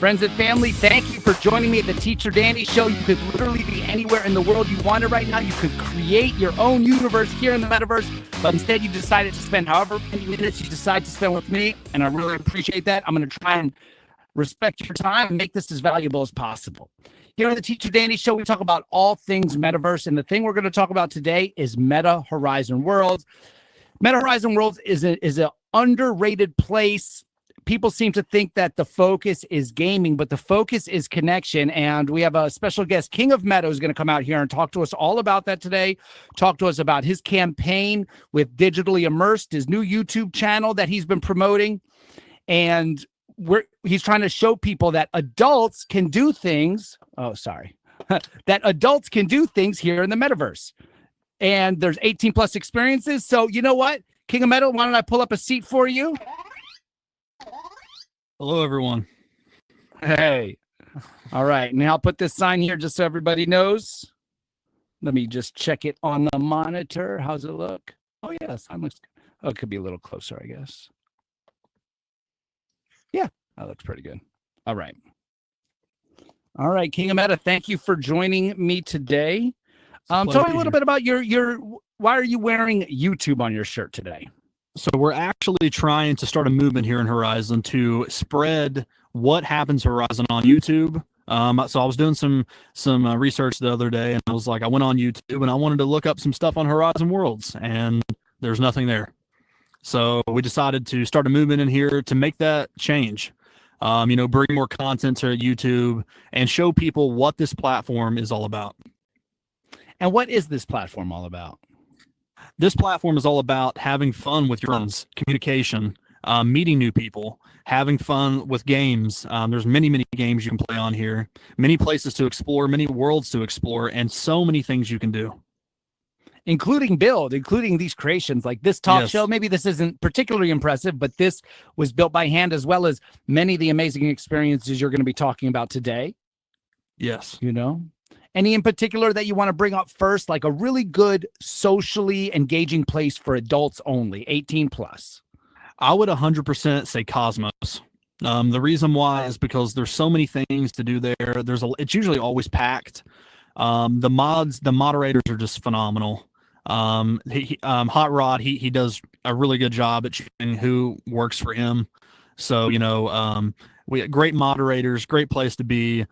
Friends and family, thank you for joining me at the Teacher Danny Show. You could literally be anywhere in the world you wanted right now. You could create your own universe here in the Metaverse, but instead you decided to spend however many minutes you decide to spend with me, and I really appreciate that. I'm going to try and respect your time and make this as valuable as possible. Here on the Teacher Danny Show, we talk about all things Metaverse, and the thing we're going to talk about today is Meta Horizon Worlds. Meta Horizon Worlds is an underrated place. People seem to think that the focus is gaming, but the focus is connection. And we have a special guest, King.of.Meta, who's going to come out here and talk to us all about that today. Talk to us about his campaign with Digitally Immersed, his new YouTube channel that he's been promoting. And he's trying to show people that adults can do things. Oh, sorry. That adults can do things here in the Metaverse. And there's 18 plus experiences. So you know what? King.of.Meta, why don't I pull up a seat for you? Hello, everyone. Hey. All right. Now I'll put this sign here just so everybody knows. Let me just check it on the monitor. How's it look? Oh, yeah. Sign looks good. Oh, it could be a little closer, I guess. Yeah, that looks pretty good. All right. All right, King.of.Meta, thank you for joining me today. Tell me a little bit about your why are you wearing YouTube on your shirt today? So we're actually trying to start a movement here in Horizon to spread what happens Horizon on YouTube. So I was doing some research the other day, and I was like, I went on YouTube and I wanted to look up some stuff on Horizon Worlds, and there's nothing there. So we decided to start a movement in here to make that change. Bring more content to YouTube and show people what this platform is all about. And what is this platform all about? This platform is all about having fun with your friends, communication, meeting new people, having fun with games. There's many, many games you can play on here, many places to explore, many worlds to explore, and so many things you can do. Including these creations like this talk show. Maybe this isn't particularly impressive, but this was built by hand, as well as many of the amazing experiences you're going to be talking about today. Yes. Any in particular that you want to bring up first, like a really good socially engaging place for adults only, 18 plus? I would 100% say Cosmos. The reason why is because there's so many things to do there. It's usually always packed. The moderators are just phenomenal. Hot Rod, he does a really good job at choosing who works for him. So, we have great moderators, great place to be.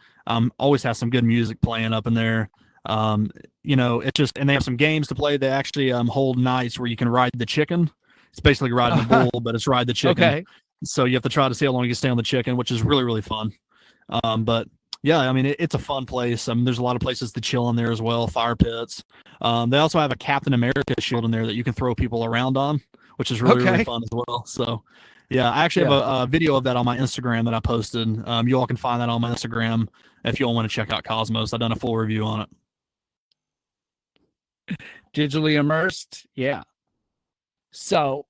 Always has some good music playing up in there. It's just, and they have some games to play. They actually hold nights where you can ride the chicken. It's basically riding the bull, but it's ride the chicken. Okay. So you have to try to see how long you can stay on the chicken, which is really, really fun. But yeah, it's a fun place. There's a lot of places to chill in there as well. Fire pits. They also have a Captain America shield in there that you can throw people around on, which is really, really fun as well. So yeah, I actually have a video of that on my Instagram that I posted. You all can find that on my Instagram if you all want to check out Cosmos. I've done a full review on it. Digitally immersed. Yeah. So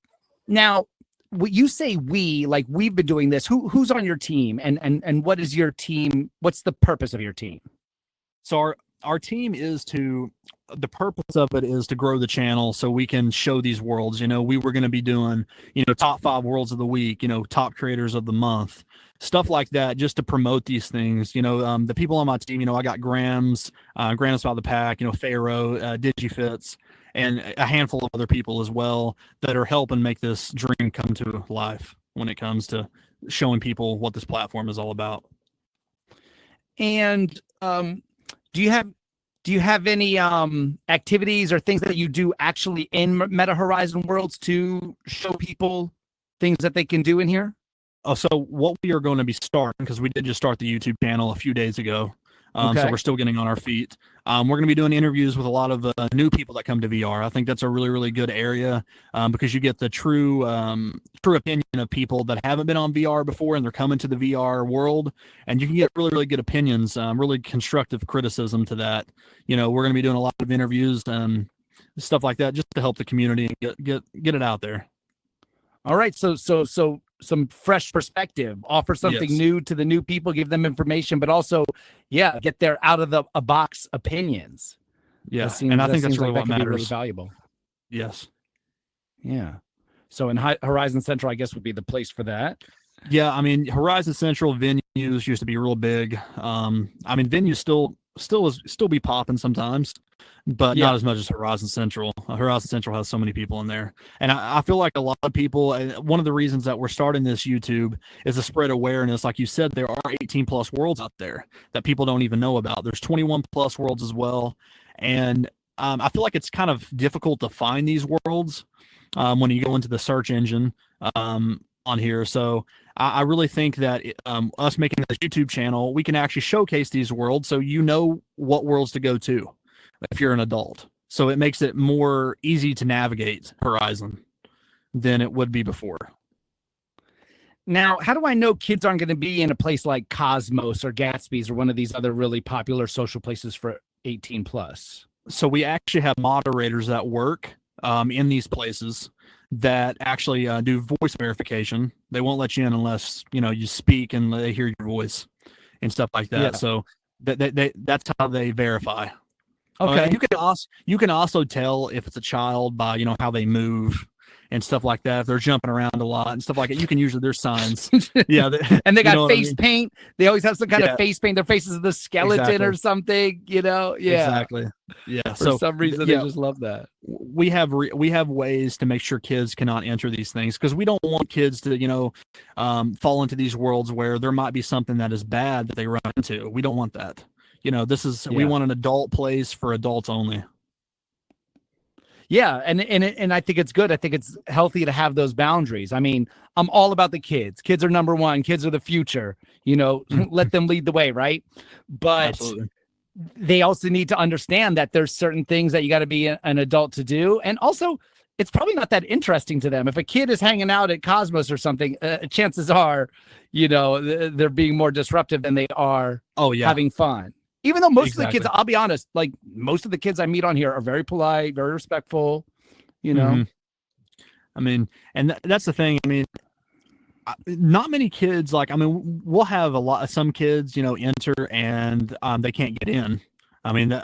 now, when you say we've been doing this, who's on your team, and what is your team? What's the purpose of your team? So our team the purpose of it is to grow the channel so we can show these worlds. We were going to be doing, top 5 worlds of the week, top creators of the month, stuff like that, just to promote these things. The people on my team, I got Grams by the Pack, Pharaoh, DigiFits, and a handful of other people as well that are helping make this dream come to life when it comes to showing people what this platform is all about. And do you have any activities or things that you do actually in Meta Horizon Worlds to show people things that they can do in here? So what we are going to be starting, because we did just start the YouTube channel a few days ago, so we're still getting on our feet. We're going to be doing interviews with a lot of new people that come to VR. I think that's a really, really good area because you get the true opinion of people that haven't been on VR before and they're coming to the VR world, and you can get really, really good opinions, really constructive criticism to that. We're going to be doing a lot of interviews and stuff like that just to help the community and get it out there. All right, so some fresh perspective, offer something new to the new people, give them information, but also, get their out of the box opinions. Yeah, and I think that's really what matters. Really valuable. Yes. Yeah. So in Horizon Central, I guess, would be the place for that. Yeah, Horizon Central venue, venues used to be real big. I mean, venues still be popping sometimes, but Yeah. not as much as Horizon Central. Horizon Central has so many people in there, and I feel like a lot of people. One of the reasons that we're starting this YouTube is to spread awareness. Like you said, there are 18 plus worlds out there that people don't even know about. There's 21 plus worlds as well, and I feel like it's kind of difficult to find these worlds when you go into the search engine on here. So I really think that us making this YouTube channel, we can actually showcase these worlds so you know what worlds to go to if you're an adult. So it makes it more easy to navigate Horizon than it would be before. Now, how do I know kids aren't going to be in a place like Cosmos or Gatsby's or one of these other really popular social places for 18 plus? So we actually have moderators that work in these places that actually do voice verification. They won't let you in unless you speak and they hear your voice and stuff like that. Yeah. So that's how they verify. Okay. You can also tell if it's a child by how they move and stuff like that. If they're jumping around a lot and stuff like that, you can usually there's signs. Yeah, and they got face paint. They always have some kind of face paint. Their faces is the skeleton or something. Yeah, exactly. Yeah. For some reason, they just love that. We have ways to make sure kids cannot enter these things because we don't want kids to fall into these worlds where there might be something that is bad that they run into. We don't want that. We want an adult place for adults only. Yeah, and I think it's good. I think it's healthy to have those boundaries. I mean, I'm all about the kids. Kids are number one. Kids are the future. Let them lead the way, right? But Absolutely. They also need to understand that there's certain things that you got to be an adult to do, and also it's probably not that interesting to them. If a kid is hanging out at Cosmos or something, chances are, they're being more disruptive than they are having fun. Even though most of the kids, I'll be honest, like most of the kids I meet on here are very polite, very respectful, I mean, and that's the thing. I mean, not many kids we'll have some kids, enter and they can't get in. I mean,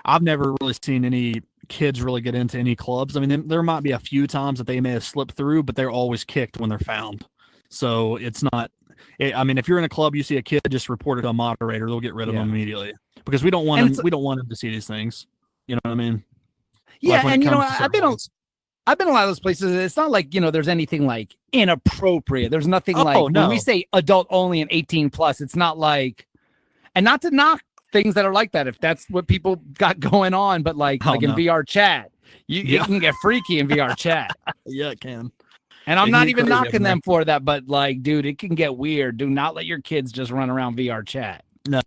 I've never really seen any kids really get into any clubs. I mean, there might be a few times that they may have slipped through, but they're always kicked when they're found. So it's not. I mean, if you're in a club, you see a kid, just report it to a moderator. They'll get rid of them immediately because we don't want them. We don't want them to see these things. You know what I mean? Yeah, and I've been a lot of those places. It's not like there's anything like inappropriate. There's nothing when we say adult only and 18 plus. It's not like, and not to knock things that are like that if that's what people got going on, but in VR chat, you can get freaky in VR chat. Yeah, it can. And I'm not even knocking them for that, but dude, it can get weird. Do not let your kids just run around VR chat. No,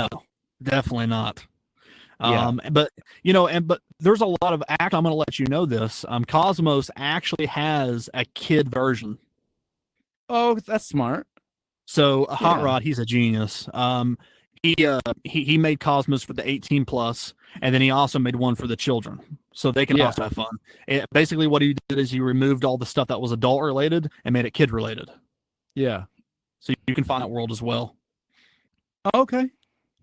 definitely not. But there's a lot of I'm going to let you know this. Cosmos actually has a kid version. Oh, that's smart. So Hot Rod, he's a genius. He made Cosmos for the 18 plus, and then he also made one for the children, so they can also have fun. Basically, what he did is he removed all the stuff that was adult related and made it kid related. Yeah, so you can find that world as well. Okay.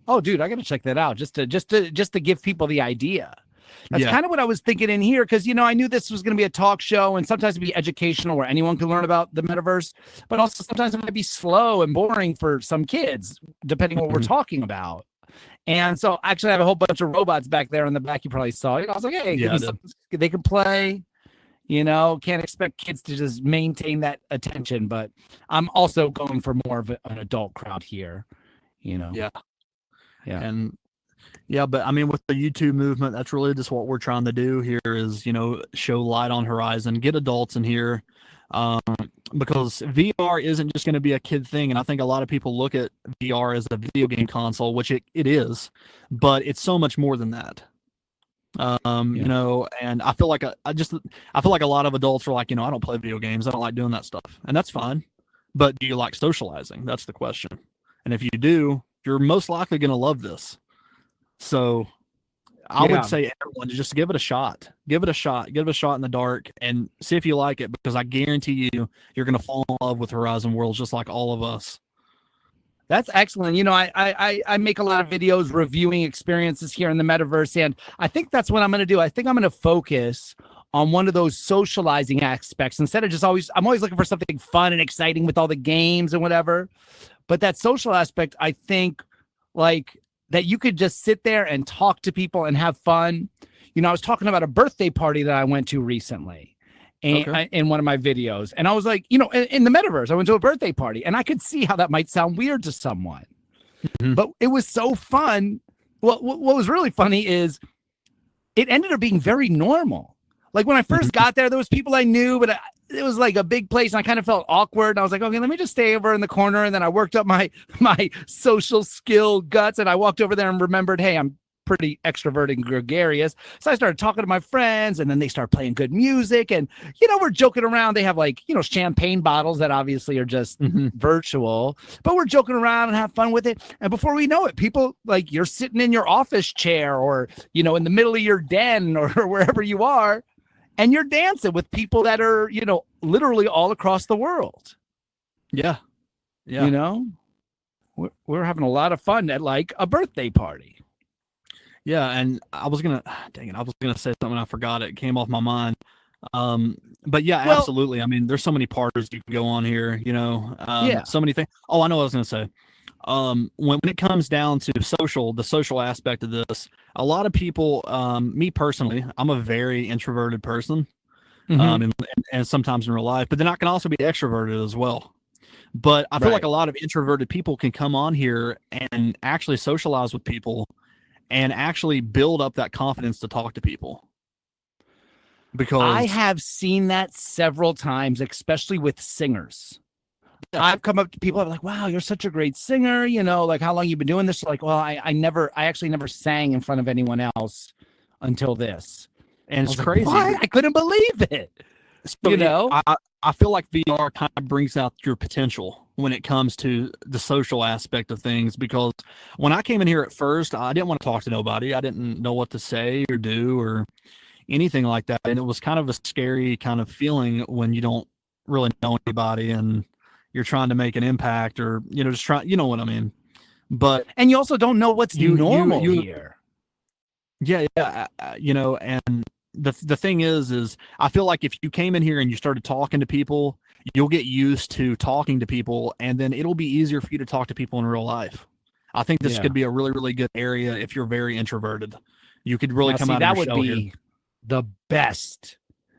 Oh, dude, I got to check that out just to give people the idea. That's kind of what I was thinking in here because I knew this was going to be a talk show and sometimes it'd be educational where anyone can learn about the metaverse, but also sometimes it might be slow and boring for some kids depending on what we're talking about. And so actually I have a whole bunch of robots back there in the back you probably saw. I was like, hey, they can play. Can't expect kids to just maintain that attention, but I'm also going for more of an adult crowd here. Yeah. And but I mean, with the YouTube movement, that's really just what we're trying to do here is, show light on Horizon, get adults in here, because VR isn't just going to be a kid thing. And I think a lot of people look at VR as a video game console, which it is, but it's so much more than that. And I feel like I feel like a lot of adults are like, I don't play video games. I don't like doing that stuff. And that's fine. But do you like socializing? That's the question. And if you do, you're most likely going to love this. So I would say everyone to just give it a shot. Give it a shot. Give it a shot in the dark and see if you like it, because I guarantee you're going to fall in love with Horizon Worlds just like all of us. That's excellent. I make a lot of videos reviewing experiences here in the metaverse, and I think that's what I'm going to do. I think I'm going to focus on one of those socializing aspects instead of I'm always looking for something fun and exciting with all the games and whatever. But that social aspect, I think, like that you could just sit there and talk to people and have fun. I was talking about a birthday party that I went to recently Okay. in one of my videos. And I was like, in the metaverse, I went to a birthday party and I could see how that might sound weird to someone, Mhm. but it was so fun. Well, what was really funny is it ended up being very normal. Like when I first Mhm. got there was people I knew, but it was like a big place and I kind of felt awkward. And I was like, okay, let me just stay over in the corner. And then I worked up my social skill guts and I walked over there and remembered, hey, I'm pretty extroverted and gregarious. So I started talking to my friends and then they start playing good music. And, we're joking around. They have like, champagne bottles that obviously are just Mhm. virtual, but we're joking around and have fun with it. And before we know it, people like you're sitting in your office chair or, in the middle of your den or wherever you are, and you're dancing with people that are, literally all across the world. Yeah. Yeah. You know, we're having a lot of fun at like a birthday party. Yeah, and I was gonna, dang it, I was gonna say something, I forgot it. It came off my mind. But yeah, Well, absolutely. I mean, there's so many parties you can go on here. yeah. So many things. Oh, I know what I was gonna say. When it comes down to the social aspect of this, a lot of people, me personally, I'm a very introverted person, Mm-hmm. and sometimes in real life, but then I can also be extroverted as well. But I feel like Right. a lot of introverted people can come on here and actually socialize with people and actually build up that confidence to talk to people. I Because have seen that several times, especially with singers. yeah, I've come up to people, I'm like, wow, you're such a great singer. Like how long you been doing this? Like, well, I actually never sang in front of anyone else until this. and I it's was like, crazy. what? I couldn't believe it. So You know? I feel like VR kind of brings out your potential when it comes to the social aspect of things. Because when I came in here at first, I didn't want to talk to nobody. I didn't know what to say or do or anything like that, and it was kind of a scary kind of feeling when you don't really know anybody and you're trying to make an impact or just try. You know what I mean? But And you also don't know what's normal you here. yeah, and the thing is I feel like if you came in here and you started talking to people, you'll get used to talking to people, and then it'll be easier for you to talk to people in real life. I think this Yeah. could be a really, really good area if you're very introverted. You could really Now, come see, out of that your would shell here. be the best.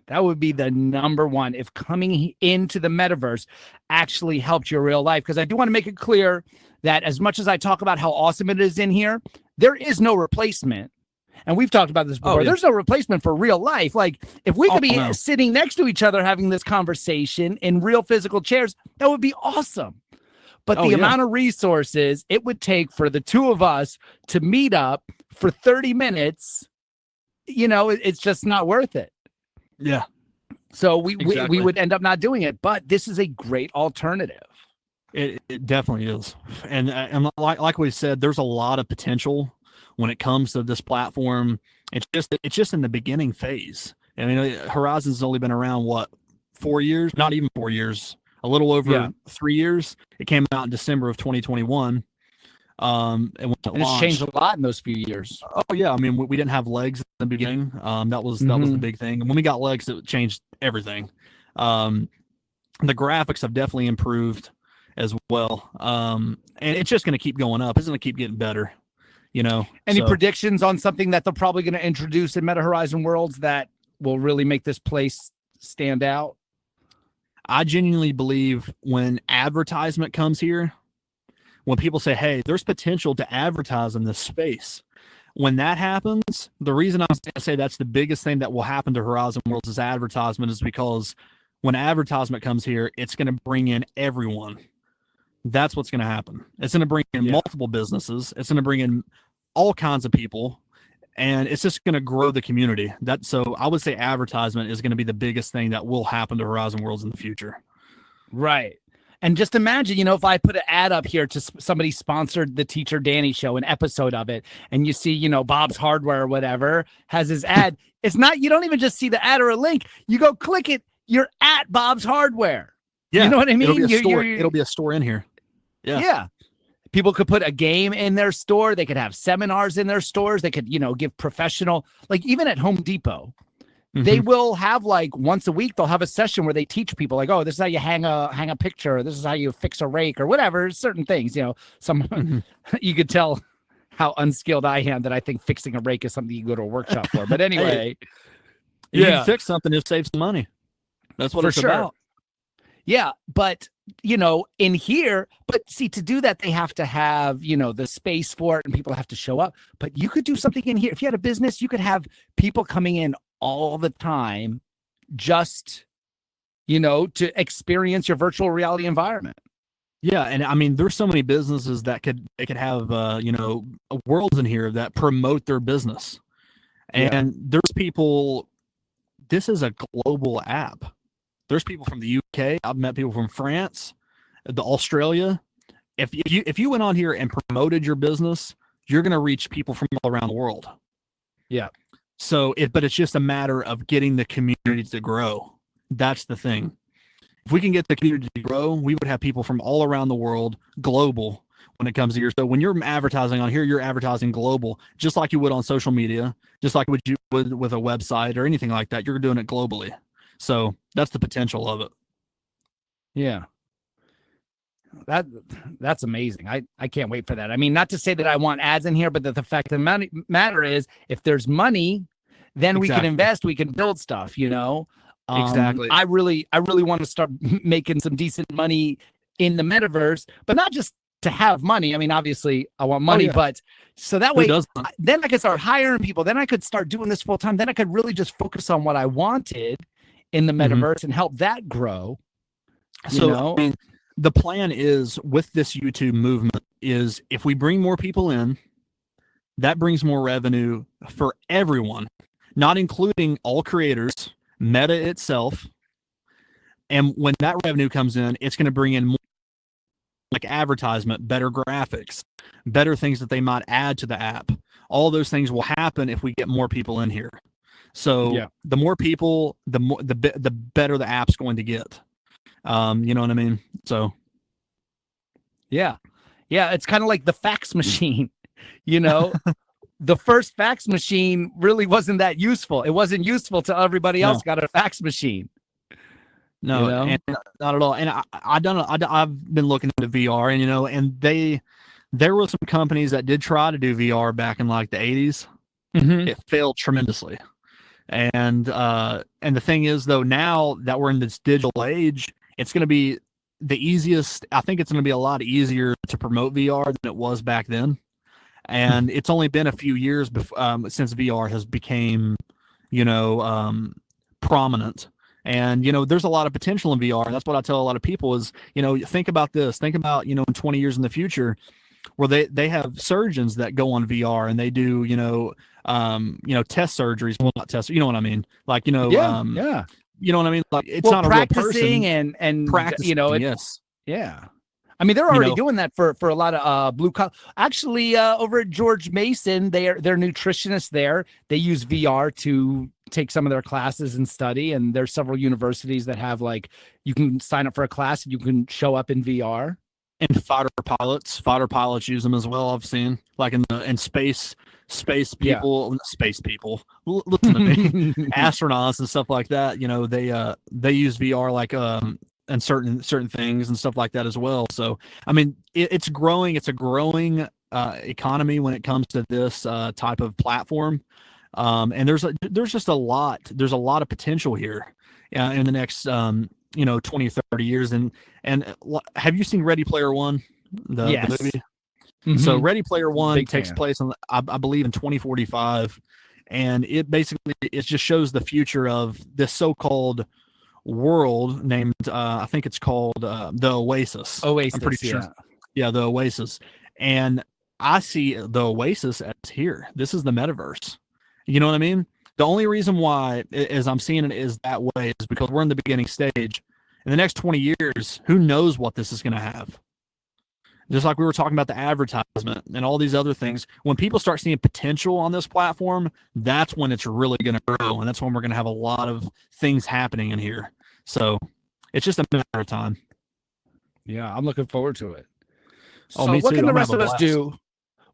That would be the number one if coming into the metaverse actually helped your real life. Because I do want to make it clear that as much as I talk about how awesome it is in here, there is no replacement. And we've talked about this Oh before. yeah. There's no replacement for real life. Like if we Oh could be no. sitting next to each other having this conversation in real physical chairs, that would be awesome. But Oh the yeah. amount of resources it would take for the two of us to meet up for 30 minutes, it's just not worth it. Yeah. So we Exactly. would end up not doing it. But this is a great alternative. It definitely is, and like we said, there's a lot of potential when it comes to this platform. It's just in the beginning phase. I mean, Horizon's only been around what 4 years? Not even 4 years. A little Yeah. over 3 years. It came out in December of 2021. And when it And it's changed launched, a lot in those few years. oh yeah, I mean we didn't have legs in the beginning. That was the Mm-hmm. big thing. And when we got legs, it changed everything. Um, the graphics have definitely improved as well. And it's just going to keep going up. It's going to keep getting better, Any So predictions on something that they're probably going to introduce in Meta Horizon Worlds that will really make this place stand out? I genuinely believe when advertisement comes here, when people say, hey, there's potential to advertise in this space, when that happens, the reason I say that's the biggest thing that will happen to Horizon Worlds is advertisement is because when advertisement comes here, it's going to bring in everyone. That's what's going to happen. It's going to bring in Yeah. multiple businesses. It's going to bring in all kinds of people, and it's just going to grow the community. So I would say advertisement is going to be the biggest thing that will happen to Horizon Worlds in the future. Right. And just imagine, if I put an ad up here to somebody sponsored the Teacher Danny show, an episode of it, and you see, Bob's Hardware or whatever has his ad. It's not, you don't even just see the ad or a link. You go click it. You're at Bob's Hardware. Yeah, You know what I mean? it'll be a store. It'll be a store in here. Yeah. Yeah. People could put a game in their store. They could have seminars in their stores. They could, give professional, like even at Home Depot, they will have like once a week, they'll have a session where they teach people like, oh, this is how you hang a picture. This is how you fix a rake or whatever, certain things, some, you could tell how unskilled I am that I think fixing a rake is something you go to a workshop for. But anyway, you can fix something to save some money. That's what it's about. Yeah. But, in here, but see, to do that, they have to have, the space for it and people have to show up. But you could do something in here. If you had a business, you could have people coming in all the time just, to experience your virtual reality environment. Yeah, and I mean, there's so many businesses that could have worlds in here that promote their business, and there's people. This is a global app. There's people from the UK. I've met people from France, Australia. If you went on here and promoted your business, you're going to reach people from all around the world. Yeah. So but it's just a matter of getting the community to grow. That's the thing. If we can get the community to grow, we would have people from all around the world, global, when it comes to here. So when you're advertising on here, you're advertising global, just like you would on social media, just like what you would with a website or anything like that. You're doing it globally. So that's the potential of it. Yeah. That's amazing. I can't wait for that. I mean, not to say that I want ads in here, but the fact of the matter is, if there's money, then we can invest, we can build stuff, Exactly. I really want to start making some decent money in the metaverse, but not just to have money. I mean, obviously I want money, but so that way, then I could start hiring people. Then I could start doing this full time. Then I could really just focus on what I wanted in the metaverse and help that grow. So I mean, the plan is with this YouTube movement is if we bring more people in, that brings more revenue for everyone, not including all creators, Meta itself. And when that revenue comes in, it's going to bring in more like advertisement, better graphics, better things that they might add to the app. All those things will happen if we get more people in here. So the more people, the better the app's going to get. You know what I mean? So yeah, it's kind of like the fax machine. The first fax machine really wasn't that useful. It wasn't useful till everybody else got a fax machine. No, and not at all. And I've been looking into VR, and there were some companies that did try to do VR back in like the 80s. It failed tremendously. And the thing is, though, now that we're in this digital age, it's going to be the easiest. I think it's going to be a lot easier to promote VR than it was back then. And it's only been a few years since VR has became, prominent. And, there's a lot of potential in VR. And that's what I tell a lot of people is, think about this. Think about, in 20 years in the future where they have surgeons that go on VR and they do, test surgeries. Well, not test, you know what I mean? Like, you know what I mean? Like it's not a real person. and practicing, yes. Yeah. I mean, they're already doing that for a lot of blue collar. Actually, over at George Mason, they're nutritionists there. They use VR to take some of their classes and study. And there's several universities that have you can sign up for a class and you can show up in VR. And fighter pilots use them as well. I've seen in space people, space people. Listen to me, astronauts and stuff like that. They use VR and certain things and stuff like that as well. So I mean, it's growing. It's a growing economy when it comes to this type of platform. And there's just a lot. There's a lot of potential here in the next 20, 30 years. And have you seen Ready Player One, the movie? So Ready Player One takes place I believe in 2045, and it just shows the future of this so-called world named I think it's called the Oasis. I'm pretty sure. Yeah, the Oasis. And I see the Oasis as here. This is the metaverse. You know what I mean? The only reason why is I'm seeing it is that way is because we're in the beginning stage. In the next 20 years, who knows what this is going to have? Just like we were talking about the advertisement and all these other things. When people start seeing potential on this platform, that's when it's really going to grow. And that's when we're going to have a lot of things happening in here. So it's just a matter of time. Yeah, I'm looking forward to it. So me what too. can the I'm rest gonna of have us a do?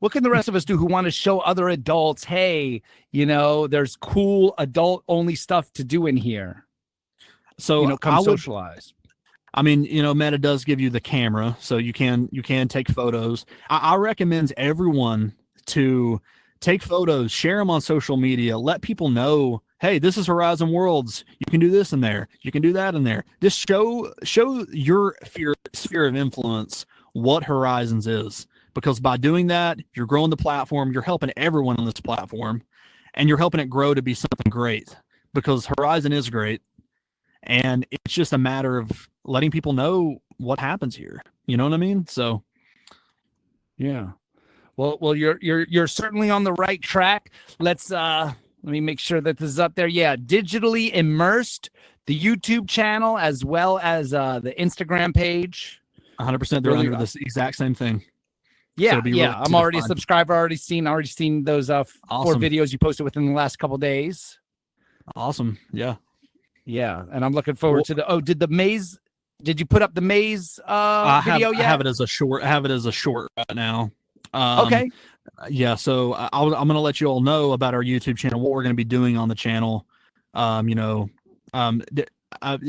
what can the rest of us do who want to show other adults, hey, there's cool adult only stuff to do in here. So Come socialize. I mean, Meta does give you the camera, so you can take photos. I recommend everyone to take photos, share them on social media, let people know, hey, this is Horizon Worlds. You can do this in there. You can do that in there. Just show your sphere of influence what Horizons is, because by doing that, you're growing the platform. You're helping everyone on this platform, and you're helping it grow to be something great, because Horizon is great. And it's just a matter of letting people know what happens here. You know what I mean? So, yeah. Well, you're certainly on the right track. Let me make sure that this is up there. Yeah, digitally immersed, the YouTube channel as well as the Instagram page. 100%, they're under this exact same thing. Yeah, so yeah. I'm already a subscriber. Already seen those 4 videos you posted within the last couple days. Awesome. Yeah. Yeah, and I'm looking forward to the. Did you put up the maze video yet? I have it as a short. I have it as a short right now. Okay. Yeah. So I'm going to let you all know about our YouTube channel, what we're going to be doing on the channel.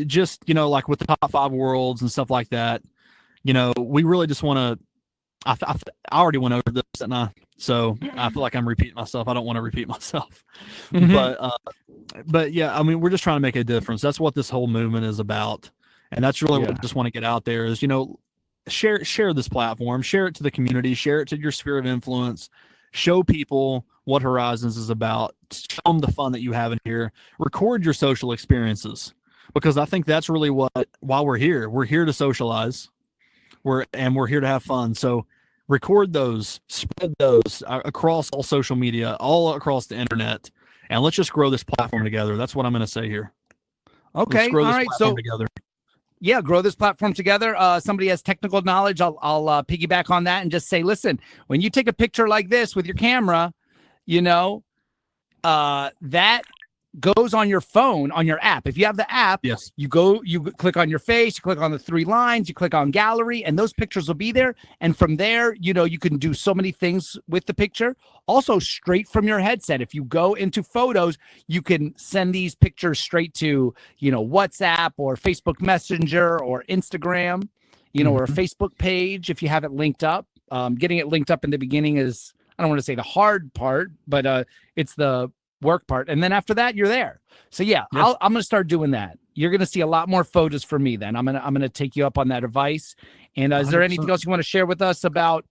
Just like with the top 5 worlds and stuff like that. We really just want to. I already went over this, and so I feel like I'm repeating myself. I don't want to repeat myself, but yeah, I mean, we're just trying to make a difference. That's what this whole movement is about, and that's really what I just want to get out there is, share this platform, share it to the community, share it to your sphere of influence, show people what Horizons is about, show them the fun that you have in here, record your social experiences, because I think that's really why we're here. We're here to socialize. We're here to have fun. So record those, spread those across all social media, all across the internet, and let's just grow this platform together. That's what I'm going to say here. Okay. Let's grow all this right. platform So together. Yeah, grow this platform together. Somebody has technical knowledge. I'll piggyback on that and just say, listen, when you take a picture like this with your camera, that goes on your phone, on your app. If you have the app, Yes, you click on your face, you click on the 3 lines, you click on gallery, and those pictures will be there. And from there, you can do so many things with the picture. Also, straight from your headset. If you go into photos, you can send these pictures straight to, WhatsApp or Facebook Messenger or Instagram, or a Facebook page if you have it linked up. Getting it linked up in the beginning is, I don't want to say the hard part, but it's the work part. And then after that, you're there. So yeah, yes. I'm going to start doing that. You're going to see a lot more photos from me then. I'm going to take you up on that advice. And is there anything else you want to share with us about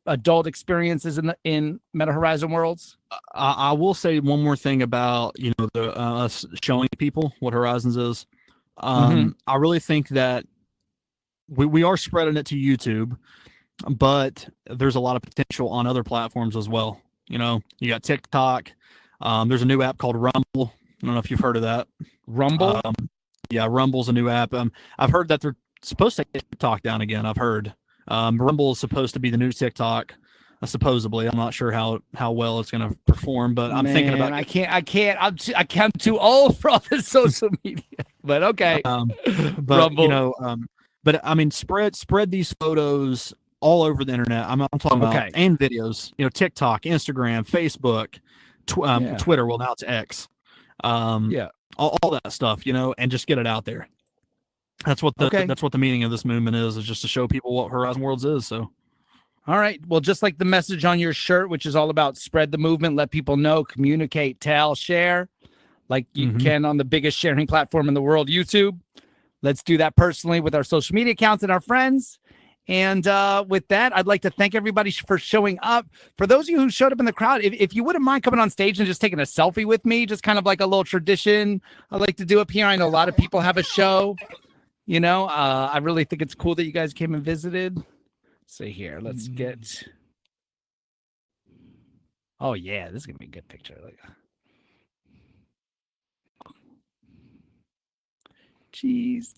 adult experiences in Meta Horizon Worlds? I will say one more thing about, the us showing people what Horizons is. I really think that we are spreading it to YouTube, but there's a lot of potential on other platforms as well. You got TikTok. There's a new app called Rumble. I don't know if you've heard of that. Rumble? Yeah, Rumble's a new app. I've heard that they're supposed to take TikTok down again. I've heard. Rumble is supposed to be the new TikTok. Supposedly, I'm not sure how well it's going to perform, but I'm thinking about. I can't. I'm too old for all this social media. But okay. But Rumble. But I mean, spread these photos all over the internet. I'm talking about, and videos. TikTok, Instagram, Facebook, Twitter. Well, now it's X. All that stuff. And just get it out there. That's what the meaning of this movement is just to show people what Horizon Worlds is. So. All right. Well, just like the message on your shirt, which is all about spread the movement, let people know, communicate, tell, share, like you can on the biggest sharing platform in the world, YouTube. Let's do that personally with our social media accounts and our friends. And with that, I'd like to thank everybody for showing up. For those of you who showed up in the crowd, if you wouldn't mind coming on stage and just taking a selfie with me, just kind of like a little tradition I like to do up here. I know a lot of people have a show. I really think it's cool that you guys came and visited. See here, let's get. Oh yeah, this is gonna be a good picture. Jeez.